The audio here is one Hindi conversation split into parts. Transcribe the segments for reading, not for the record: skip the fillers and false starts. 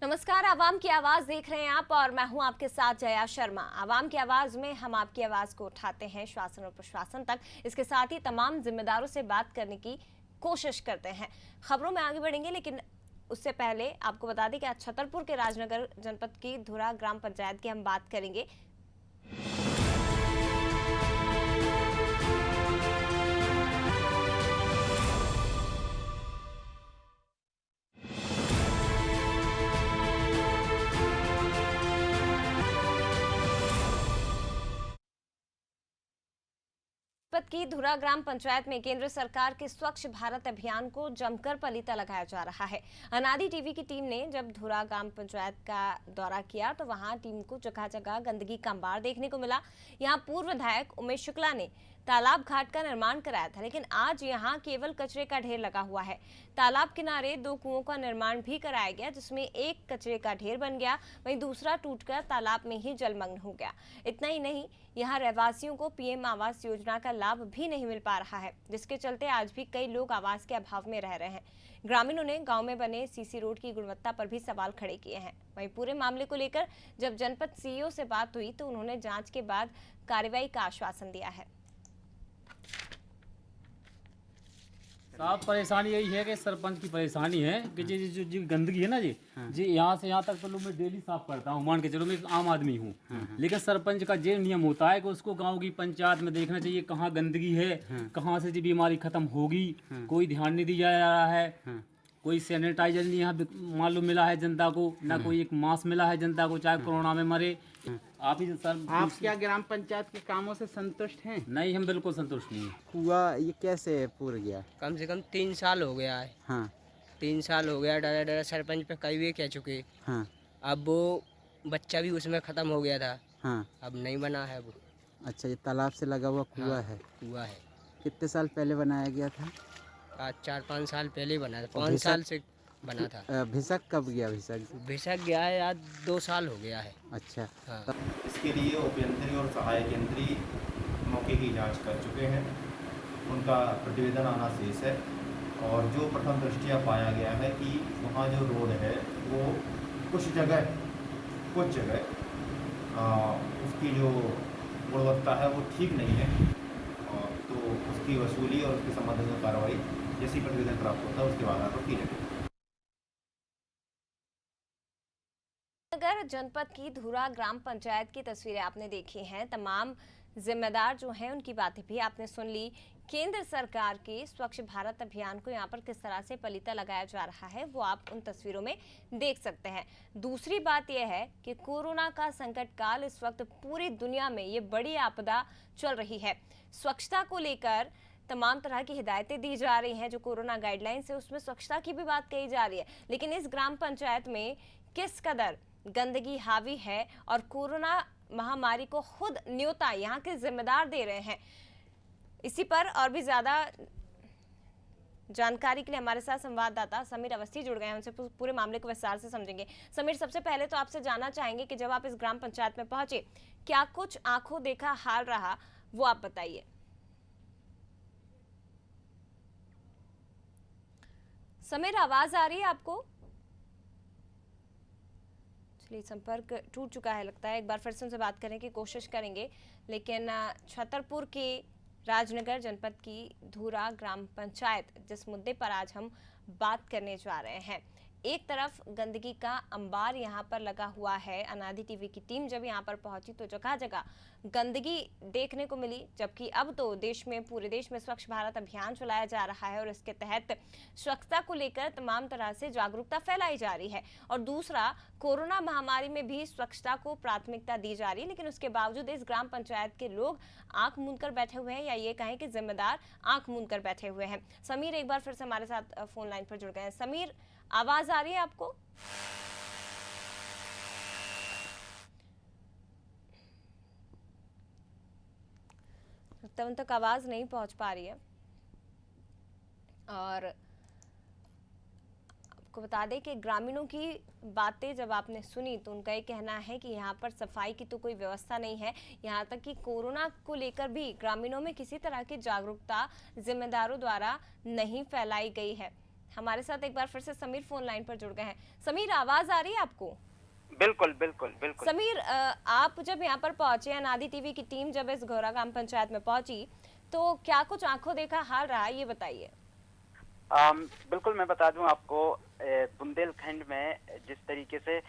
नमस्कार, आवाम की आवाज देख रहे हैं आप और मैं हूं आपके साथ जया शर्मा। आवाम की आवाज में हम आपकी आवाज को उठाते हैं शासन और प्रशासन तक। इसके साथ ही तमाम जिम्मेदारों से बात करने की कोशिश करते हैं। खबरों में आगे बढ़ेंगे, लेकिन उससे पहले आपको बता दें कि आज छतरपुर के राजनगर जनपद की धुरा ग्राम पंचायत की हम बात करेंगे। जनपद की धुरा ग्राम पंचायत में केंद्र सरकार के स्वच्छ भारत अभियान को जमकर पलीता लगाया जा रहा है। अनादि टीवी की टीम ने जब धुरा ग्राम पंचायत का दौरा किया तो वहां टीम को जगह जगह गंदगी का अंबार देखने को मिला। यहां पूर्व विधायक उमेश शुक्ला ने तालाब घाट का निर्माण कराया था, लेकिन आज यहां केवल कचरे का ढेर लगा हुआ है। तालाब किनारे 2 कुओं का निर्माण भी कराया गया, जिसमें एक कचरे का ढेर बन गया, वहीं दूसरा टूटकर तालाब में ही जलमग्न हो गया। इतना ही नहीं, यहाँ रहवासियों को पीएम आवास योजना का लाभ भी नहीं मिल पा रहा है, जिसके चलते आज भी कई लोग आवास के अभाव में रह रहे हैं। ग्रामीणों ने गांव में बने सीसी रोड की गुणवत्ता पर भी सवाल खड़े किए हैं। वहीं पूरे मामले को लेकर जब जनपद सीईओ से बात हुई तो उन्होंने जांच के बाद कार्रवाई का आश्वासन दिया है। साहब, परेशानी यही है कि सरपंच की परेशानी है कि जो गंदगी है ना जी यहाँ से यहाँ तक तो लोग मैं डेली साफ करता हूँ। मान के चलो मैं एक आम आदमी हूँ, लेकिन सरपंच का ये नियम होता है कि उसको गांव की पंचायत में देखना चाहिए कहाँ गंदगी है, कहाँ से जी बीमारी खत्म होगी। कोई ध्यान नहीं दिया जा रहा है। कोई सैनिटाइजर नहीं यहाँ मालूम मिला है जनता को, ना कोई एक मास्क मिला है जनता को, चाहे कोरोना में मरे। आप ही सर, आप क्या ग्राम पंचायत के कामों से संतुष्ट हैं? नहीं, हम बिल्कुल संतुष्ट नहीं है। कुआ ये कैसे पूर गया? कम से कम 3 साल हो गया है। हाँ 3 साल हो गया। डरा डरा सरपंच पे कई वे कह चुके। हाँ अब वो बच्चा भी उसमें ख़त्म हो गया था। हाँ। अब नहीं बना है वो। अच्छा, ये तालाब से लगा हुआ कुआ हाँ, है? कुआ है। कितने साल पहले बनाया गया था? आज 4-5 साल पहले ही बना था। 5 साल से बना था। भिसक कब गया? भिसक गया है, आज 2 साल हो गया है। अच्छा। हाँ। इसके लिए उपयंत्री और सहायक यंत्री मौके की जांच कर चुके हैं। उनका प्रतिवेदन आना शेष है और जो प्रथम दृष्टया पाया गया है कि वहाँ जो रोड है वो कुछ जगह उसकी जो गुणवत्ता है वो ठीक नहीं है, और तो उसकी वसूली और उसके संबंध में कार्रवाई जैसी प्रतिवेदन प्राप्त होता है उसके बाद तो की जाएगी। नगर जनपद की धुरा ग्राम पंचायत की तस्वीरें आपने देखी हैं। तमाम जिम्मेदार जो हैं उनकी बातें भी आपने सुन ली। केंद्र सरकार के स्वच्छ भारत अभियान को यहाँ पर किस तरह से पलीता लगाया जा रहा है वो आप उन तस्वीरों में देख सकते हैं। दूसरी बात यह है कि कोरोना का संकट काल इस वक्त पूरी दुनिया में ये बड़ी आपदा चल रही है। स्वच्छता को लेकर तमाम तरह की हिदायतें दी जा रही हैं। जो कोरोना गाइडलाइंस है उसमें स्वच्छता की भी बात कही जा रही है, लेकिन इस ग्राम पंचायत में किस कदर गंदगी हावी है और कोरोना महामारी को खुद न्योता यहाँ के जिम्मेदार दे रहे हैं। इसी पर और भी ज्यादा जानकारी के लिए हमारे साथ संवाददाता समीर अवस्थी जुड़ गए हैं। उनसे पूरे मामले को विस्तार से समझेंगे। समीर, सबसे पहले तो आपसे जानना चाहेंगे कि जब आप इस ग्राम पंचायत में पहुंचे, क्या कुछ आंखों देखा हाल रहा, वो आप बताइए। समीर, आवाज आ रही है आपको? चलिए, संपर्क टूट चुका है लगता है। एक बार फिर से उनसे बात करने की कोशिश करेंगे। लेकिन छतरपुर के राजनगर जनपद की धुरा ग्राम पंचायत, जिस मुद्दे पर आज हम बात करने जा रहे हैं, एक तरफ गंदगी का अंबार यहाँ पर लगा हुआ है। अनादि टीवी की टीम जब यहाँ पर पहुंची तो जगह जगह गंदगी देखने को मिली, जबकि अब तो पूरे देश में स्वच्छ भारत अभियान चलाया जा रहा है और इसके तहत स्वच्छता को लेकर तमाम तरह से जागरूकता फैलाई जा रही है। और दूसरा, कोरोना महामारी में भी स्वच्छता को प्राथमिकता दी जा रही है, लेकिन उसके बावजूद इस ग्राम पंचायत के लोग आंख मूंद कर बैठे हुए हैं, या ये कहें कि जिम्मेदार आंख मूंद कर बैठे हुए हैं। समीर एक बार फिर से हमारे साथ फोन लाइन पर जुड़ गए हैं। समीर, आवाज आ रही है आपको? उन तक आवाज नहीं पहुंच पा रही है। और आपको बता दें कि ग्रामीणों की बातें जब आपने सुनी तो उनका ये कहना है कि यहाँ पर सफाई की तो कोई व्यवस्था नहीं है। यहाँ तक कि कोरोना को लेकर भी ग्रामीणों में किसी तरह की जागरूकता जिम्मेदारों द्वारा नहीं फैलाई गई है। हमारे साथ एक बार फिर से समीर फोन लाइन पर जुड़ गए हैं। समीर, आवाज आ रही है आपको? बिल्कुल बिल्कुल बिल्कुल। समीर, आप जब यहाँ पर पहुंचे, अनादि टीवी की टीम जब इस घोरा ग्राम पंचायत में पहुंची, तो क्या कुछ आंखों देखा हाल रहा, ये बताइए। बिल्कुल, मैं बता दूं आपको, बुंदेलखंड में जिस तरीके से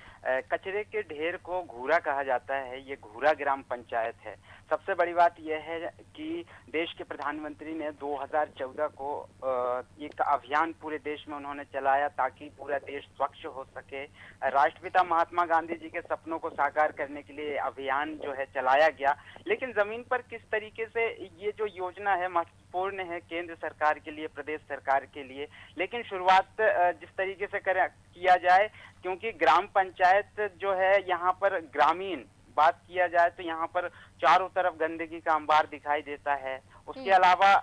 कचरे के ढेर को घूरा कहा जाता है, ये घूरा ग्राम पंचायत है। सबसे बड़ी बात यह है कि देश के प्रधानमंत्री ने 2014 को एक अभियान पूरे देश में उन्होंने चलाया ताकि पूरा देश स्वच्छ हो सके। राष्ट्रपिता महात्मा गांधी जी के सपनों को साकार करने के लिए अभियान जो है चलाया गया, लेकिन जमीन पर किस तरीके से ये जो योजना है महत्वपूर्ण है केंद्र सरकार के लिए, प्रदेश सरकार के लिए, लेकिन शुरुआत जिस तरीके से किया जाए, क्योंकि ग्राम पंचायत जो है यहाँ पर ग्रामीण बात किया जाए तो यहाँ पर चारों तरफ गंदगी का अंबार दिखाई देता है। उसके अलावा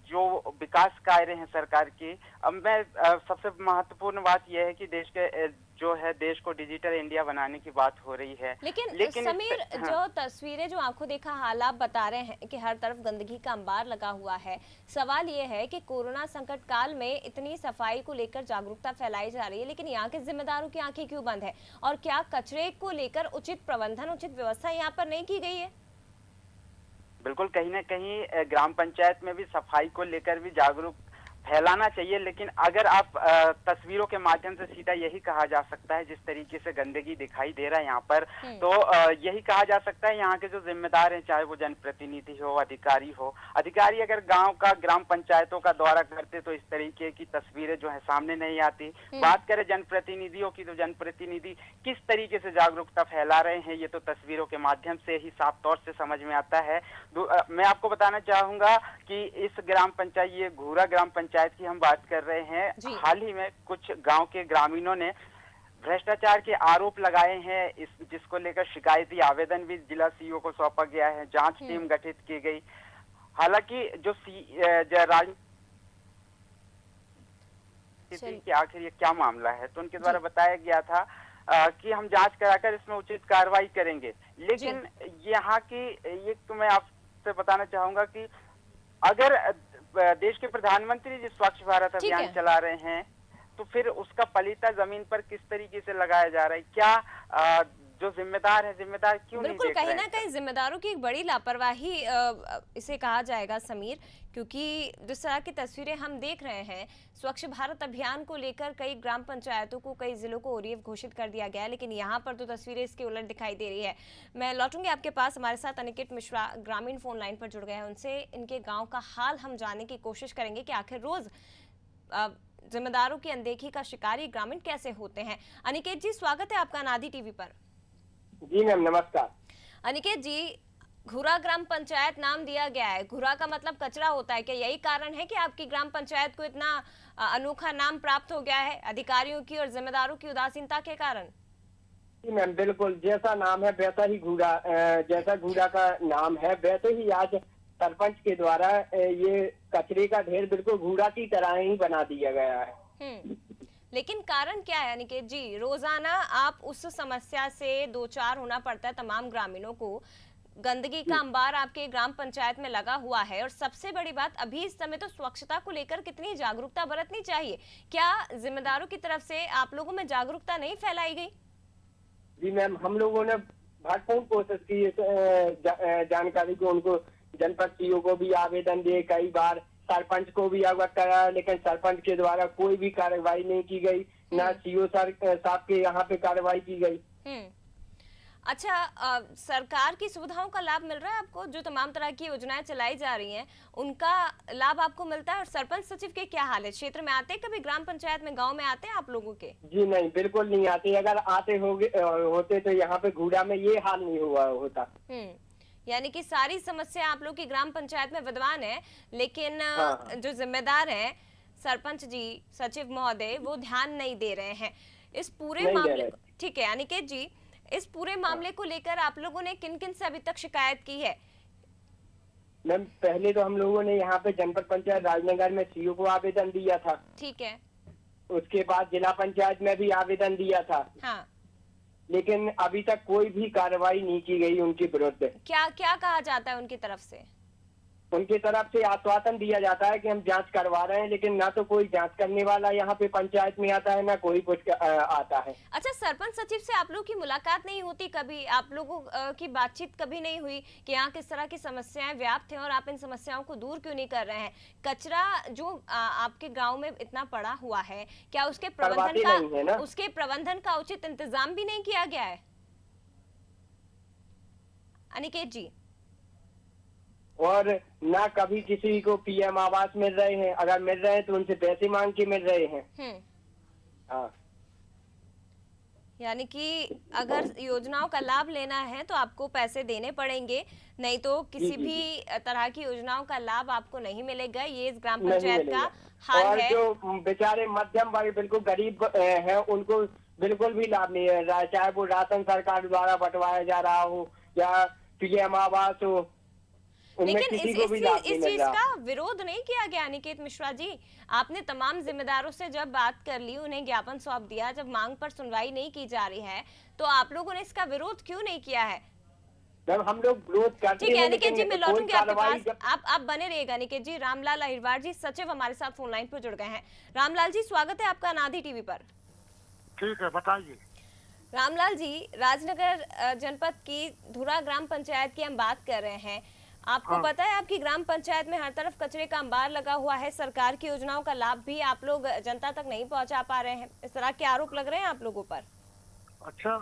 जो विकास कार्य हैं सरकार की, अब मैं सबसे महत्वपूर्ण बात यह है कि देश के जो है देश को डिजिटल इंडिया बनाने की बात हो रही है। लेकिन समीर, जो तस्वीरें, जो आंखों देखा हाल आप बता रहे हैं कि हर तरफ गंदगी का अंबार लगा हुआ है, सवाल ये है कि कोरोना संकट काल में इतनी सफाई को लेकर जागरूकता फैलाई जा रही है, लेकिन यहाँ के जिम्मेदारों की आंखें क्यों बंद है? और क्या कचरे को लेकर उचित प्रबंधन, उचित व्यवस्था यहाँ पर नहीं की गई है? बिल्कुल, कहीं ना कहीं ग्राम पंचायत में भी सफाई को लेकर भी जागरूक फैलाना चाहिए, लेकिन अगर आप तस्वीरों के माध्यम से सीधा यही कहा जा सकता है, जिस तरीके से गंदगी दिखाई दे रहा है यहाँ पर, तो यही कहा जा सकता है यहाँ के जो जिम्मेदार हैं, चाहे वो जनप्रतिनिधि हो, अधिकारी अगर गांव का, ग्राम पंचायतों का दौरा करते तो इस तरीके की तस्वीरें जो है सामने नहीं आती। बात करें जनप्रतिनिधियों की, तो जनप्रतिनिधि किस तरीके से जागरूकता फैला रहे हैं, ये तो तस्वीरों के माध्यम से ही साफ तौर से समझ में आता है। मैं आपको बताना चाहूंगा कि इस ग्राम पंचायत, ये घूरा ग्राम पंचायत की हम बात कर रहे हैं, हाल ही में कुछ गांव के ग्रामीणों ने भ्रष्टाचार के आरोप लगाए हैं, जिसको लेकर शिकायती आवेदन भी जिला सीईओ को सौंपा गया है, जांच टीम गठित की गई। हालांकि जो कि आखिर ये क्या मामला है, तो उनके द्वारा बताया गया था कि हम जांच कराकर इसमें उचित कार्रवाई करेंगे। लेकिन यहाँ की ये तो मैं आपसे बताना चाहूंगा कि अगर देश के प्रधानमंत्री जी स्वच्छ भारत अभियान चला रहे हैं, तो फिर उसका पलीता जमीन पर किस तरीके से लगाया जा रहा है? क्या जो जिम्मेदार है, जिम्मेदार क्यों नहीं देख रहे हैं? बिल्कुल, कहीं ना कहीं जिम्मेदारों की एक बड़ी लापरवाही इसे कहा जाएगा समीर, क्योंकि जिस तरह की तस्वीरें हम देख रहे हैं, स्वच्छ भारत अभियान को लेकर कई ग्राम पंचायतों को, कई जिलों को ओरिएफ घोषित कर दिया गया है, लेकिन यहाँ पर तो तस्वीरें इसके उलट दिखाई दे रही है। मैं लौटूंगी आपके पास। हमारे साथ अनिकेत मिश्रा ग्रामीण फोन लाइन पर जुड़ गए हैं, उनसे इनके गाँव का हाल हम जानने की कोशिश करेंगे कि आखिर रोज जिम्मेदारों की अनदेखी का शिकारी ग्रामीण कैसे होते हैं। अनिकेत जी, स्वागत है आपका अनादि टीवी पर। जी मैम, नमस्कार। अनिकेत जी, घूरा ग्राम पंचायत नाम दिया गया है, घूरा का मतलब कचरा होता है, क्या यही कारण है कि आपकी ग्राम पंचायत को इतना अनोखा नाम प्राप्त हो गया है अधिकारियों की और जिम्मेदारों की उदासीनता के कारण? जी मैम, बिल्कुल, जैसा नाम है वैसा ही घूरा, जैसा घूरा का नाम है वैसे ही आज सरपंच के द्वारा ये कचरे का ढेर बिल्कुल घूरा की तरह ही बना दिया गया है। लेकिन कारण क्या है अनिकेत जी? रोजाना आप उस समस्या से दो चार होना पड़ता है तमाम ग्रामीणों को। गंदगी का अंबार आपके ग्राम पंचायत में लगा हुआ है, और सबसे बड़ी बात, अभी इस समय तो स्वच्छता को लेकर कितनी जागरूकता बरतनी चाहिए, क्या जिम्मेदारों की तरफ से आप लोगों में जागरूकता नहीं फैलाई गई? जी मैम, हम लोगों ने भरपूर कोशिश की जानकारी को, उनको जनपद सीईओ को भी आवेदन दिए, कई बार सरपंच को भी अवगत कराया, लेकिन सरपंच के द्वारा कोई भी कार्रवाई नहीं की गई, ना सीईओ साहब के यहाँ पे कार्रवाई की गई। अच्छा, सरकार की सुविधाओं का लाभ मिल रहा है आपको? जो तमाम तरह की योजनाएं चलाई जा रही हैं, उनका लाभ आपको मिलता है? और सरपंच सचिव के क्या हाल है? क्षेत्र में आते हैं कभी ग्राम पंचायत में, गांव में आते हैं आप लोगों के? जी नहीं, बिल्कुल नहीं आते। अगर आते होते तो यहाँ पे घूरा में ये हाल नहीं हुआ होता। यानी कि सारी समस्या आप लोग की ग्राम पंचायत में विद्यमान है, लेकिन जो जिम्मेदार हैं सरपंच जी, सचिव महोदय, वो ध्यान नहीं दे रहे हैं इस पूरे मामले को। ठीक है अनिकेत जी, इस पूरे मामले को लेकर आप लोगों ने किन किन से अभी तक शिकायत की है? मैम, पहले तो हम लोगों ने यहाँ पे जनपद पंचायत राजनगर में सीईओ को आवेदन दिया था। ठीक है। उसके बाद जिला पंचायत में भी आवेदन दिया था। हाँ। लेकिन अभी तक कोई भी कार्रवाई नहीं की गई उनके विरुद्ध। क्या क्या कहा जाता है उनकी तरफ से? उनकी तरफ से आश्वासन दिया जाता है कि हम जांच करवा रहे हैं, लेकिन ना तो कोई जांच करने वाला यहाँ पे पंचायत में आता है, ना कोई कुछ आता है। अच्छा, सरपंच सचिव से आप लोग की मुलाकात नहीं होती कभी? आप लोगों की बातचीत कभी नहीं हुई कि यहाँ किस तरह की समस्याएं व्याप्त हैं और आप इन समस्याओं को दूर क्यों नहीं कर रहे हैं? कचरा जो आपके गांव में इतना पड़ा हुआ है, क्या उसके प्रबंधन का उचित इंतजाम भी नहीं किया गया है? अनिकेत जी। और ना कभी किसी को पीएम आवास मिल रहे हैं, अगर मिल रहे हैं तो उनसे पैसे मांग के मिल रहे हैं। हाँ, यानी कि अगर योजनाओं का लाभ लेना है तो आपको पैसे देने पड़ेंगे, नहीं तो किसी भी तरह की योजनाओं का लाभ आपको नहीं मिलेगा। ये इस ग्राम पंचायत का हाल और है। जो बेचारे मध्यम वर्ग बिल्कुल गरीब है, उनको बिल्कुल भी लाभ नहीं है, चाहे वो राशन सरकार द्वारा बंटवाया जा रहा हो या पीएम आवास हो। लेकिन इस चीज का विरोध नहीं किया गया अनिकेत मिश्रा जी। आपने तमाम जिम्मेदारों से जब बात कर ली, उन्हें ज्ञापन सौंप दिया, जब मांग पर सुनवाई नहीं की जा रही है तो आप लोगों ने इसका विरोध क्यों नहीं किया है? जब हम लोग विरोध करते हैं, ठीक है अनिकेत जी, मैं लौटूंगी आपके पास। आप बने रहिएगा अनिकेत जी। रामलाल अहिरवार जी सचिव हमारे साथ फोन लाइन पर जुड़ गए हैं। रामलाल जी, स्वागत है आपका अनादि टीवी पर। ठीक है, बताइए। रामलाल जी, राजनगर जनपद की धुरा ग्राम पंचायत की हम बात कर रहे हैं। आपको पता है आपकी ग्राम पंचायत में हर तरफ कचरे का अंबार लगा हुआ है, सरकार की योजनाओं का लाभ भी आप लोग जनता तक नहीं पहुंचा पा रहे हैं, इस तरह के आरोप लग रहे हैं आप लोगों पर। अच्छा,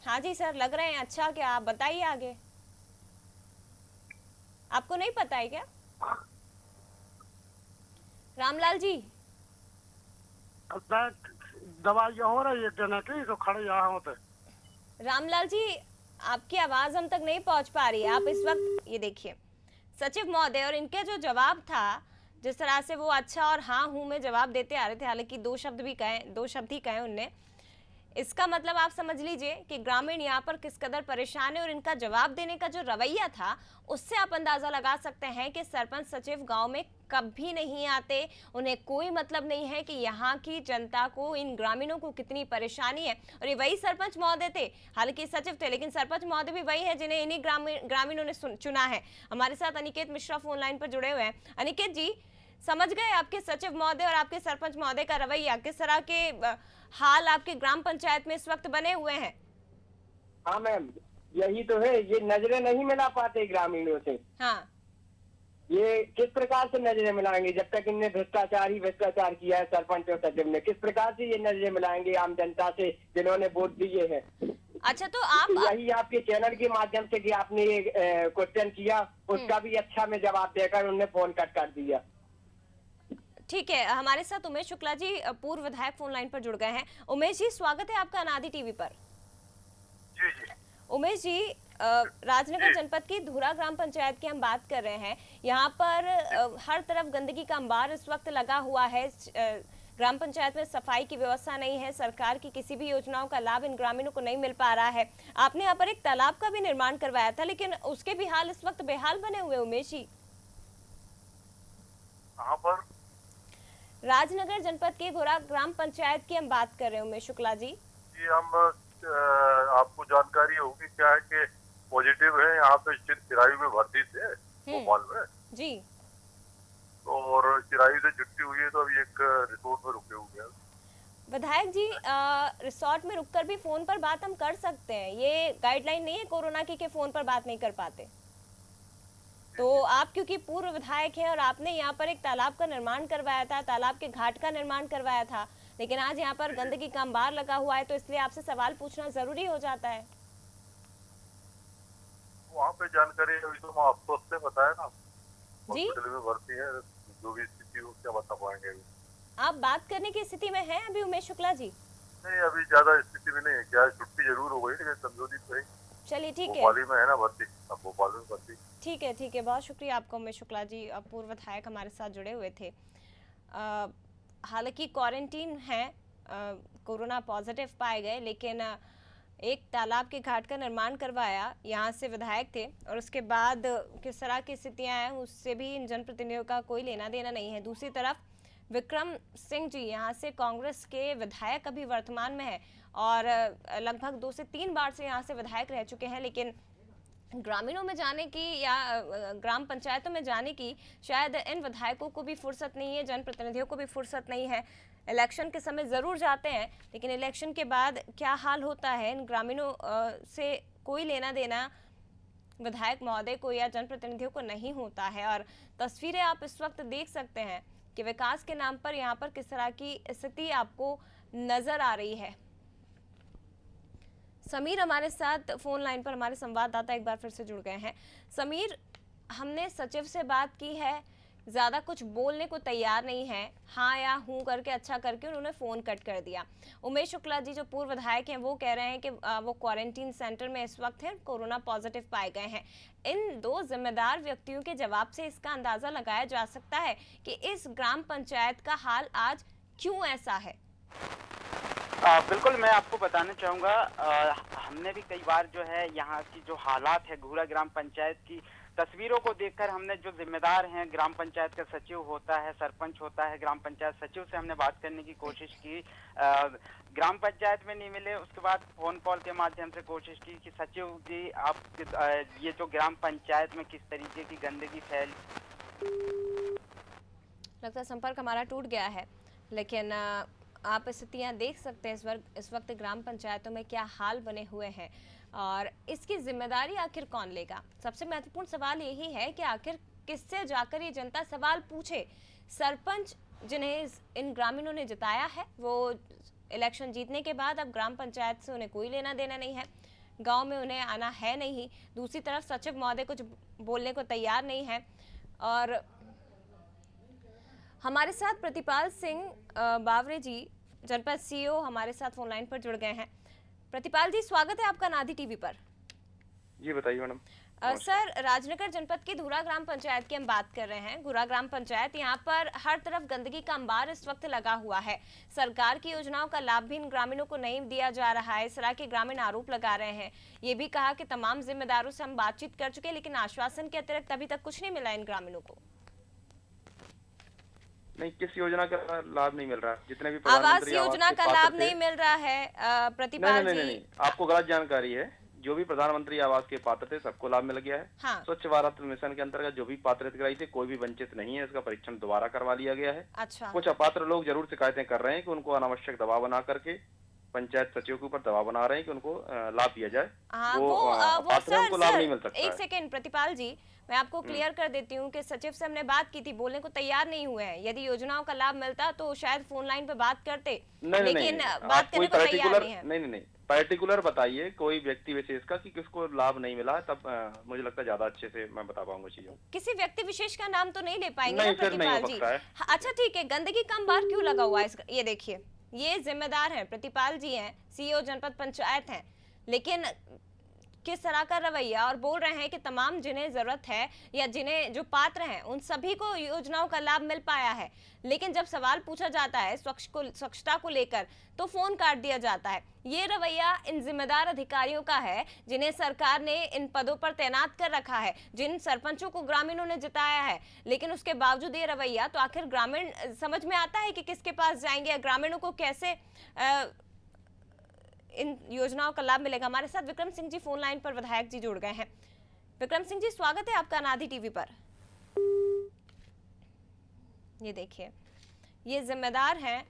हाँ जी सर, लग रहे हैं। अच्छा क्या, आप बताइए आगे। आपको नहीं पता है क्या रामलाल जी? दवाई हो रही है देने की, तो खड़े यहाँ होते। रामलाल जी, आपकी आवाज हम तक नहीं पहुंच पा रही है। आप इस वक्त ये देखिए सचिव महोदय, और इनके जो जवाब था, जिस तरह से वो अच्छा और हाँ हूं में जवाब देते आ रहे थे, हालांकि दो शब्द ही कहे उनने, इसका मतलब आप समझ लीजिए कि ग्रामीण यहाँ पर किस कदर परेशान है। और इनका जवाब देने का जो रवैया था, उससे आप अंदाजा लगा सकते हैं कि सरपंच सचिव गांव में कभी नहीं आते, उन्हें कोई मतलब नहीं है कि यहाँ की जनता को, इन ग्रामीणों को कितनी परेशानी है। और ये वही सरपंच महोदय थे, हालांकि सचिव थे, लेकिन सरपंच महोदय भी वही है जिन्हें इन्हीं ग्रामीणों ने चुना है। हमारे साथ अनिकेत मिश्रा फोन लाइन पर जुड़े हुए हैं। अनिकेत जी, समझ गए आपके सचिव महोदय और आपके सरपंच महोदय का रवैया, किस तरह के हाल आपके ग्राम पंचायत में इस वक्त बने हुए हैं? हाँ मैम, यही तो है, ये नजरें नहीं मिला पाते ग्रामीणों से। हाँ, ये किस प्रकार से नजरें मिलाएंगे जब तक इनने भ्रष्टाचार किया है सरपंच और सचिव ने? किस प्रकार से ये नजरें मिलाएंगे आम जनता से जिन्होंने वोट दिए हैं? अच्छा, तो आप यही आपके चैनल के माध्यम से कि आपने ये क्वेश्चन किया, उसका भी अच्छा में जवाब देकर उन्होंने फोन कट कर दिया। ठीक है, हमारे साथ उमेश शुक्ला जी पूर्व विधायक फोन लाइन पर जुड़ गए हैं। उमेश जी, स्वागत है आपका अनादि टीवी पर। जी जी। उमेश जी, राजनगर जनपद की धुरा ग्राम पंचायत की हम बात कर रहे हैं। यहाँ पर हर तरफ गंदगी का अंबार इस वक्त लगा हुआ है। ग्राम पंचायत में सफाई की व्यवस्था नहीं है, सरकार की किसी भी योजनाओं का लाभ इन ग्रामीणों को नहीं मिल पा रहा है। आपने यहाँ पर एक तालाब का भी निर्माण करवाया था, लेकिन उसके भी हाल इस वक्त बेहाल बने हुए। उमेश जी, कहाँ पर? राजनगर जनपद के घोरा ग्राम पंचायत की हम बात कर रहे हैं उमेश शुक्ला जी। जी, हम आपको जानकारी होगी क्या है कि पॉजिटिव है यहाँ पे चिरायु में भर्ती थे भोपाल में जी, और चिरायु से छुट्टी हुई है तो अभी एक रिसोर्ट में रुके हुए हैं। विधायक जी, रिसोर्ट में रुककर भी फोन पर बात हम कर सकते हैं, ये गाइडलाइन नहीं है कोरोना की कि फोन पर बात नहीं कर पाते। तो आप क्योंकि पूर्व विधायक हैं और आपने यहाँ पर एक तालाब का निर्माण करवाया था, तालाब के घाट का निर्माण करवाया था, लेकिन आज यहाँ पर गंदगी का अंबार लगा हुआ है, तो इसलिए आपसे सवाल पूछना जरूरी हो जाता है। वहाँ पे जानकारी अभी तो हम आपको उससे बताया ना, जी, हॉस्पिटल में भर्ती है, जो भी स्थिति हो क्या बता पाएंगे अभी। आप बात करने की स्थिति में हैं अभी उमेश शुक्ला जी? नहीं, अभी ज्यादा स्थिति में नहीं है, क्या छुट्टी जरूर हो गई लेकिन कमजोरी तो है। चलिए ठीक है, भोपाल में है ना भर्ती, अब भोपाल में भर्ती। ठीक है, बहुत शुक्रिया आपका उमेश शुक्ला जी, पूर्व विधायक हमारे साथ जुड़े हुए थे। हालांकि क्वारंटीन है, कोरोना पॉजिटिव पाए गए, लेकिन एक तालाब के घाट का निर्माण करवाया, यहाँ से विधायक थे, और उसके बाद किस तरह की स्थितियाँ हैं उससे भी इन जनप्रतिनिधियों का कोई लेना देना नहीं है। दूसरी तरफ विक्रम सिंह जी यहाँ से कांग्रेस के विधायक अभी वर्तमान में है और लगभग 2 से 3 बार से यहाँ से विधायक रह चुके हैं, लेकिन ग्रामीणों में जाने की या ग्राम पंचायतों में जाने की शायद इन विधायकों को भी फुर्सत नहीं है, जनप्रतिनिधियों को भी फुर्सत नहीं है। इलेक्शन के समय ज़रूर जाते हैं, लेकिन इलेक्शन के बाद क्या हाल होता है इन ग्रामीणों से कोई लेना देना विधायक महोदय को या जनप्रतिनिधियों को नहीं होता है। और तस्वीरें आप इस वक्त देख सकते हैं कि विकास के नाम पर यहाँ पर किस तरह की स्थिति आपको नजर आ रही है। समीर हमारे साथ फोन लाइन पर, हमारे संवाददाता एक बार फिर से जुड़ गए हैं। समीर, हमने सचिव से बात की है, ज़्यादा कुछ बोलने को तैयार नहीं है, हाँ या हूँ करके अच्छा करके उन्होंने फ़ोन कट कर दिया। उमेश शुक्ला जी जो पूर्व विधायक हैं वो कह रहे हैं कि वो क्वारंटीन सेंटर में इस वक्त हैं, कोरोना पॉजिटिव पाए गए हैं। इन दो जिम्मेदार व्यक्तियों के जवाब से इसका अंदाज़ा लगाया जा सकता है कि इस ग्राम पंचायत का हाल आज क्यों ऐसा है। बिल्कुल, मैं आपको बताना चाहूँगा, हमने भी कई बार जो है यहाँ की जो हालात है घूरा ग्राम पंचायत की तस्वीरों को देखकर हमने जो जिम्मेदार हैं, ग्राम पंचायत का सचिव होता है, सरपंच होता है, ग्राम पंचायत सचिव से हमने बात करने की कोशिश की। ग्राम पंचायत में नहीं मिले, उसके बाद फोन कॉल के माध्यम से कोशिश की कि सचिव जी आप ये जो ग्राम पंचायत में किस तरीके की गंदगी फैल, लगता है संपर्क हमारा टूट गया है। लेकिन आप स्थितियाँ देख सकते हैं इस वक्त ग्राम पंचायतों में क्या हाल बने हुए हैं और इसकी जिम्मेदारी आखिर कौन लेगा। सबसे महत्वपूर्ण सवाल यही है कि आखिर किससे जाकर ये जनता सवाल पूछे। सरपंच जिन्हें इन ग्रामीणों ने जिताया है वो इलेक्शन जीतने के बाद अब ग्राम पंचायत से उन्हें कोई लेना देना नहीं है, गांव में उन्हें आना है नहीं। दूसरी तरफ सचिव महोदय कुछ बोलने को तैयार नहीं है। और हमारे साथ प्रतिपाल सिंह बावरे जी, जनपद सीईओ, हमारे साथ फोन लाइन पर जुड़ गए हैं। प्रतिपाल जी, स्वागत है आपका नादी टीवी पर। जी बताइए मैडम। सर, राजनगर जनपद की धुरा ग्राम पंचायत की हम बात कर रहे हैं। धुरा ग्राम पंचायत, यहाँ पर हर तरफ गंदगी का अंबार इस वक्त लगा हुआ है। सरकार की योजनाओं का लाभ भी इन ग्रामीणों को नहीं दिया जा रहा है। इस तरह के ग्रामीण आरोप लगा रहे हैं। ये भी कहा कि तमाम जिम्मेदारों से हम बातचीत कर चुके, लेकिन आश्वासन के अतिरिक्त अभी तक कुछ नहीं मिला इन ग्रामीणों को। नहीं, किस योजना का लाभ नहीं मिल रहा है? जितने भी आवास योजना का लाभ नहीं मिल रहा है प्रतिपाल जी। नहीं, आपको गलत जानकारी है। जो भी प्रधानमंत्री आवास के पात्र थे सबको लाभ मिल गया है। हाँ। स्वच्छ भारत मिशन के अंतर्गत जो भी पात्रता कराई थी कोई भी वंचित नहीं है। इसका परीक्षण दोबारा करवा लिया गया है। अच्छा। कुछ अपात्र लोग जरूर शिकायतें कर रहे हैं कि उनको अनावश्यक दबाव बना करके पंचायत सचिव के ऊपर दबाव बना रहे हैं कि उनको लाभ दिया जाए। वो लाभ नहीं मिल सकता। एक सेकेंड प्रतिपाल जी, मैं आपको क्लियर कर देती हूँ कि सचिव से हमने बात की थी, बोलने को तैयार नहीं हुए हैं। यदि योजनाओं का लाभ मिलता तो शायद फोन लाइन पे बात करते, लेकिन बात करने को तैयार नहीं है। नहीं, पर्टिकुलर बताइए कोई व्यक्ति विशेष का कि किसको लाभ नहीं मिला, तब मुझे लगता है ज्यादा अच्छे से मैं बता पाऊंगा चीजों। किसी व्यक्ति विशेष का नाम तो नहीं ले पाएंगे नहीं, ना प्रतिपाल जी? अच्छा ठीक है, गंदगी का अंबार क्यों लगा हुआ है? ये देखिए, ये जिम्मेदार हैं, प्रतिपाल जी हैं, सीईओ जनपद पंचायत हैं, लेकिन किस तरह का रवैया, और बोल रहे हैं कि तमाम जिन्हें जरूरत है या जिन्हें जो पात्र हैं उन सभी को योजनाओं का लाभ मिल पाया है। लेकिन जब सवाल पूछा जाता है स्वच्छता को लेकर तो फोन काट दिया जाता है। ये रवैया इन जिम्मेदार अधिकारियों का है जिन्हें सरकार ने इन पदों पर तैनात कर रखा है, जिन सरपंचों को ग्रामीणों ने जिताया है। लेकिन उसके बावजूद ये रवैया, तो आखिर ग्रामीण समझ में आता है कि किसके पास जाएंगे, ग्रामीणों को कैसे इन योजनाओं का लाभ मिलेगा। हमारे साथ विक्रम सिंह जी फोन लाइन पर विधायक जी जुड़ गए हैं। विक्रम सिंह जी, स्वागत है आपका नादी टीवी पर। ये देखिए, ये जिम्मेदार हैं,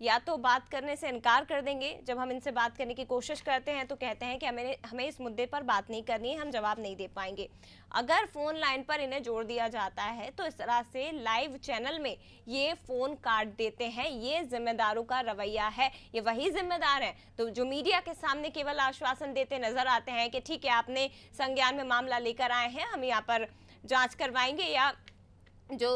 या तो बात करने से इनकार कर देंगे, जब हम इनसे बात करने की कोशिश करते हैं तो कहते हैं कि हमें इस मुद्दे पर बात नहीं करनी है, हम जवाब नहीं दे पाएंगे। अगर फोन लाइन पर इन्हें जोड़ दिया जाता है तो इस तरह से लाइव चैनल में ये फोन काट देते हैं। ये जिम्मेदारों का रवैया है, ये वही जिम्मेदार हैं तो जो मीडिया के सामने केवल आश्वासन देते नजर आते हैं कि ठीक है आपने संज्ञान में मामला लेकर आए हैं, हम यहाँ पर जाँच करवाएंगे या जो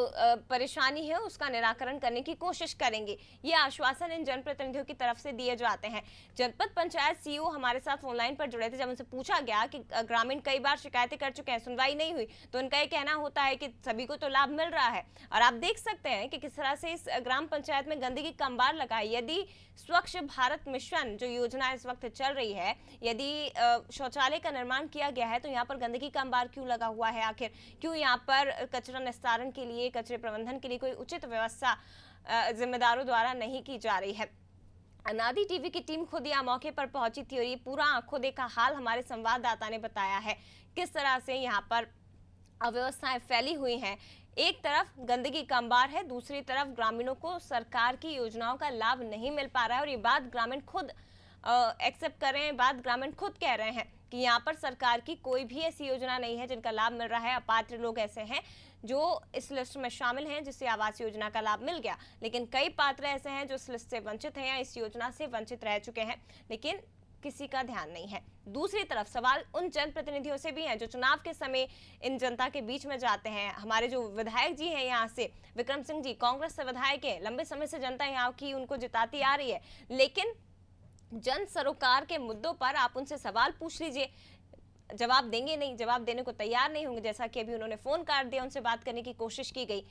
परेशानी है उसका निराकरण करने की कोशिश करेंगे। ये आश्वासन इन जनप्रतिनिधियों की तरफ से दिए जाते हैं। जनपद पंचायत सीईओ हमारे साथ फोन लाइन पर जुड़े थे। जब उनसे पूछा गया कि ग्रामीण कई बार शिकायतें कर चुके हैं, सुनवाई नहीं हुई, तो उनका ये कहना होता है कि सभी को तो लाभ मिल रहा है। और आप देख सकते हैं कि किस तरह से इस ग्राम पंचायत में गंदगी का अंबार लगा है। यदि स्वच्छ भारत मिशन जो योजना इस वक्त चल रही है, यदि शौचालय का निर्माण किया गया है तो यहाँ पर गंदगी का अंबार क्यों लगा हुआ है? आखिर क्यों यहाँ पर कचरा निस्तारण के लिए, कचरे प्रबंधन के लिए कोई उचित व्यवस्था जिम्मेदारों द्वारा नहीं की जा रही है? अनादि टीवी की टीम खुद यहाँ मौके पर पहुंची थी और ये पूरा आंखों देखा हाल हमारे संवाददाता ने बताया है किस तरह से यहाँ पर अव्यवस्थाएं फैली हुई हैं। एक तरफ गंदगी का अंबार है, दूसरी तरफ ग्रामीणों को सरकार की योजनाओं का लाभ नहीं मिल पा रहा है और ये बात ग्रामीण खुद एक्सेप्ट कर रहे हैं, बात ग्रामीण खुद कह रहे हैं कि यहाँ पर सरकार की कोई भी ऐसी योजना नहीं है जिनका लाभ मिल रहा है। अपात्र लोग ऐसे हैं जो इस लिस्ट में शामिल हैं जिससे आवास योजना का लाभ मिल गया, लेकिन कई पात्र ऐसे हैं जो इस लिस्ट से वंचित हैं या इस योजना से वंचित रह चुके हैं, लेकिन किसी का ध्यान नहीं है। दूसरी तरफ सवाल उन जनप्रतिनिधियों से भी हैं जो चुनाव के समय इन जनता के बीच में जाते हैं। हमारे जो विधायक जी हैं यहाँ से, विक्रम सिंह जी कांग्रेस से विधायक है, लंबे समय से जनता यहाँ की उनको जिताती आ रही है, लेकिन जन सरोकार के मुद्दों पर आप उनसे सवाल पूछ लीजिए, जवाब देंगे नहीं, जवाब देने को तैयार नहीं होंगे। जैसा कि अभी उन्होंने फोन काट दिया, उनसे बात करने की कोशिश की गई,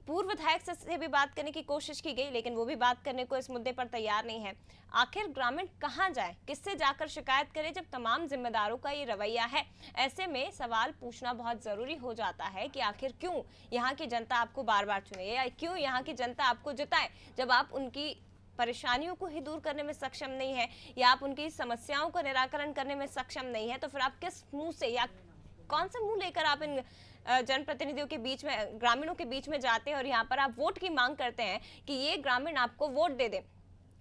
पूर्व विधायक से भी बात करने की कोशिश की गई, लेकिन वो भी बात करने को इस मुद्दे पर तैयार नहीं है। आखिर ग्रामीण कहां जाए, किससे जाकर शिकायत करे जब तमाम जिम्मेदारों का ये रवैया है। ऐसे में सवाल पूछना बहुत जरूरी हो जाता है कि आखिर क्यों यहाँ की जनता आपको बार बार चुने या क्यों यहाँ की जनता आपको जिताए जब आप उनकी परेशानियों को ही दूर करने में सक्षम नहीं है या आप उनकी समस्याओं का निराकरण करने में सक्षम नहीं है। तो फिर आप किस मुंह से या कौन सा मुंह लेकर आप इन जनप्रतिनिधियों के बीच में, ग्रामीणों के बीच में जाते हैं और यहाँ पर आप वोट की मांग करते हैं कि ये ग्रामीण आपको वोट दे दे।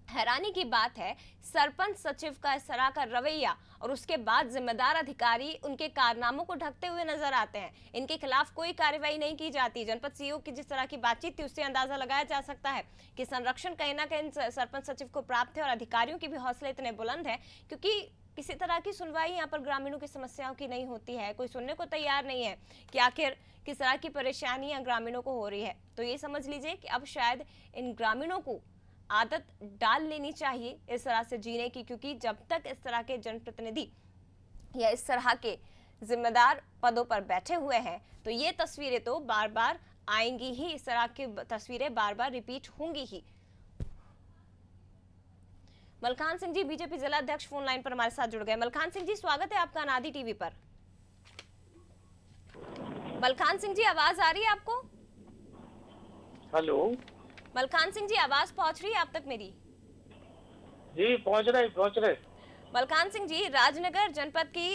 हैरानी की बात है, सरपंच सचिव का इस तरह का रवैया और उसके बाद जिम्मेदार अधिकारी उनके कारनामों को ढकते हुए नजर आते हैं। इनके खिलाफ कोई कार्रवाई नहीं की जाती। जनपद सीईओ की जिस तरह की बातचीत थी उससे अंदाजा लगाया जा सकता है कि संरक्षण कहीं ना कहीं सरपंच सचिव को प्राप्त है और अधिकारियों के भी हौसले इतने बुलंद है क्योंकि किसी तरह की सुनवाई यहाँ पर ग्रामीणों की समस्याओं की नहीं होती है। कोई सुनने को तैयार नहीं है कि आखिर किस तरह की परेशानियां ग्रामीणों को हो रही है। तो ये समझ लीजिए कि अब शायद इन ग्रामीणों को आदत डाल लेनी चाहिए इस तरह से जीने की, क्योंकि जब तक इस तरह के जनप्रतिनिधि या इस तरह के जिम्मेदार पदों पर बैठे हुए हैं तो ये तस्वीरें तो बार बार आएंगी ही, इस तरह की तस्वीरें बार बार रिपीट होंगी ही। मलखान सिंह जी बीजेपी जिला अध्यक्ष फोन लाइन पर हमारे साथ जुड़ गए। मलखान सिंह जी स्वागत है आपका अनादि टीवी पर। मलखान सिंह जी आवाज आ रही है आपको? हेलो मलखान सिंह जी आवाज पहुंच रही है आप तक मेरी? जी पहुंच रहे। मलखान सिंह जी, राजनगर जनपद की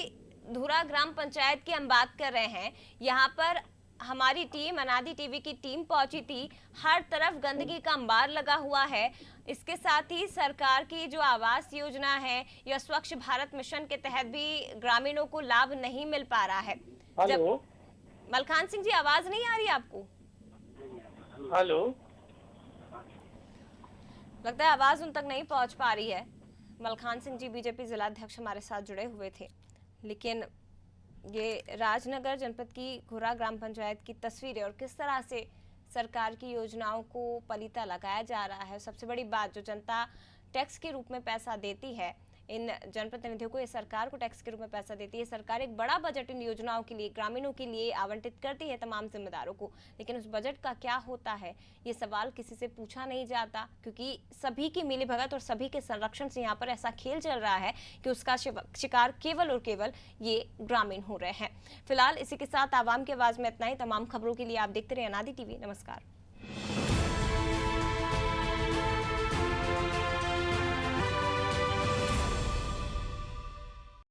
धुरा ग्राम पंचायत की हम बात कर रहे हैं। यहाँ पर हमारी टीम, अनादि टीवी की टीम पहुंची थी। हर तरफ गंदगी का अंबार लगा हुआ है। इसके साथ ही सरकार की जो आवास योजना है या स्वच्छ भारत मिशन के तहत भी ग्रामीणों को लाभ नहीं मिल पा रहा है। हेलो मलखान सिंह जी आवाज नहीं आ रही आपको? हेलो, लगता है आवाज उन तक नहीं पहुंच पा रही है। मलखान सिंह जी बीजेपी जिला अध्यक्ष हमारे साथ जुड़े हुए थे, लेकिन ये राजनगर जनपद की घुरा ग्राम पंचायत की तस्वीरें और किस तरह से सरकार की योजनाओं को पलीता लगाया जा रहा है। सबसे बड़ी बात, जो जनता टैक्स के रूप में पैसा देती है इन जनप्रतिनिधियों को, ये सरकार को टैक्स के रूप में पैसा देती है। सरकार एक बड़ा बजट इन योजनाओं के लिए, ग्रामीणों के लिए आवंटित करती है तमाम जिम्मेदारों को, लेकिन उस बजट का क्या होता है ये सवाल किसी से पूछा नहीं जाता, क्योंकि सभी की मिलीभगत और सभी के संरक्षण से यहाँ पर ऐसा खेल चल रहा है कि उसका शिकार केवल और केवल ये ग्रामीण हो रहे हैं। फिलहाल इसी के साथ आवाम की आवाज में इतना ही। तमाम खबरों के लिए आप देखते रहे अनादि टीवी। नमस्कार।